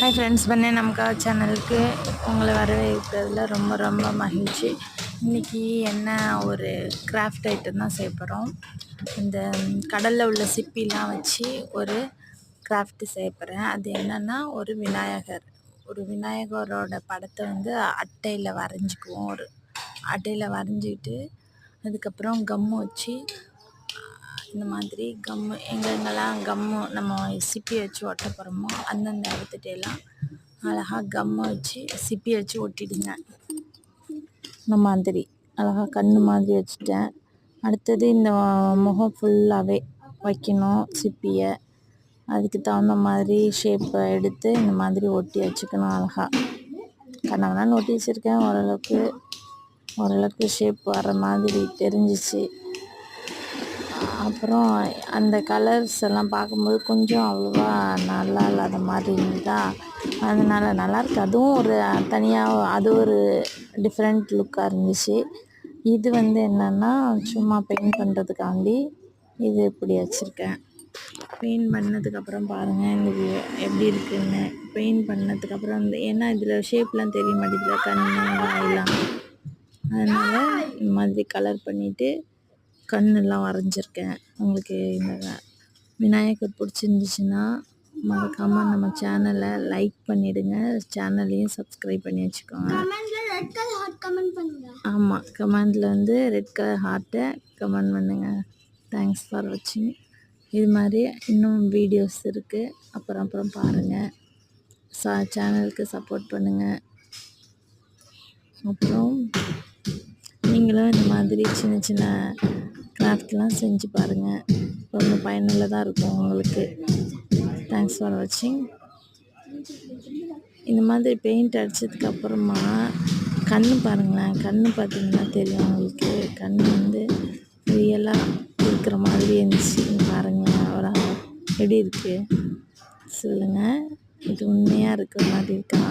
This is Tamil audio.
ஹாய் ஃப்ரெண்ட்ஸ், பண்ணே நமக்கா சேனலுக்கு உங்களை வரவேற்கிறதுல ரொம்ப ரொம்ப மகிழ்ச்சி. இன்றைக்கி என்ன ஒரு கிராஃப்ட் ஐட்டம் தான் செய்ய போகிறோம். இந்த கடலில் உள்ள சிப்பிலாம் வச்சு ஒரு கிராஃப்ட் செய்ய போகிறேன். அது என்னென்னா ஒரு விநாயகரோட படத்தை வந்து அட்டையில் வரைஞ்சிக்குவோம். ஒரு அட்டையில் வரைஞ்சிக்கிட்டு அதுக்கப்புறம் கம்மு வச்சு இந்த மாதிரி கம்மு எங்கெங்கெல்லாம் கம்மு நம்ம சிப்பி வச்சு ஒட்ட போகிறோமோ அந்தந்த இடத்துட்டெல்லாம் அழகாக கம்மை வச்சு சிப்பி வச்சு ஒட்டிடுங்க. இந்த மாதிரி அழகாக கண் மாதிரி வச்சுட்டேன். அடுத்தது இந்த முகம் ஃபுல்லாகவே வைக்கணும் சிப்பியை. அதுக்கு தகுந்த மாதிரி ஷேப்பை எடுத்து இந்த மாதிரி ஒட்டி வச்சுக்கணும். அழகாக கண்ணவனான்னு ஒட்டி வச்சுருக்கேன். ஓரளவுக்கு ஷேப் வர மாதிரி தெரிஞ்சிச்சு. அப்புறம் அந்த கலர்ஸ் எல்லாம் பார்க்கும்போது கொஞ்சம் அவ்வளோவா நல்லா இல்லாத மாதிரி இருந்ததா, அதனால் நல்லாயிருக்கு. அதுவும் ஒரு தனியாக அது ஒரு டிஃப்ரெண்ட் லுக்காக இருந்துச்சு. இது வந்து என்னென்னா சும்மா பெயிண்ட் பண்ணுறதுக்காண்டி இது இப்படி வச்சுருக்கேன். பெயிண்ட் பண்ணதுக்கப்புறம் பாருங்கள் இது எப்படி இருக்குதுன்னு. பெயிண்ட் பண்ணதுக்கப்புறம் ஏன்னா இதில் ஷேப்லாம் தெரிய மாட்டேங்குது, கண் வாயெல்லாம். அதனால் இந்த மாதிரி கலர் பண்ணிவிட்டு கண்ணெல்லாம் வரைஞ்சிருக்கேன். உங்களுக்கு இந்த விநாயகர் பிடிச்சிருந்துச்சுன்னா மறக்காமல் நம்ம சேனலை லைக் பண்ணிவிடுங்க. சேனலையும் சப்ஸ்கிரைப் பண்ணி வச்சுக்கோங்க. ஆமாம், கமெண்டில் வந்து ரெட் கலர் ஹார்ட்டை கமெண்ட் பண்ணுங்கள். தேங்க்ஸ் ஃபார் வாட்சிங். இது மாதிரி இன்னும் வீடியோஸ் இருக்குது. அப்புறம் பாருங்கள். சேனலுக்கு சப்போர்ட் பண்ணுங்கள். அப்புறம் நீங்களும் இந்த மாதிரி சின்ன சின்ன கிராஃப்ட்லாம் செஞ்சு பாருங்கள். ரொம்ப பயனுள்ளதாக இருக்கும் உங்களுக்கு. தேங்க்ஸ் ஃபார் வாட்சிங். இந்த மாதிரி பெயிண்ட் அடித்ததுக்கப்புறமா கண் பாருங்களேன். கண் பார்த்திங்கன்னா தெரியும் உங்களுக்கு. கண் வந்து ரியலாக இருக்கிற மாதிரி இருந்துச்சு. பாருங்களேன் எப்படி இருக்குது சொல்லுங்கள். இது உண்மையாக இருக்கிற மாதிரி இருக்கா?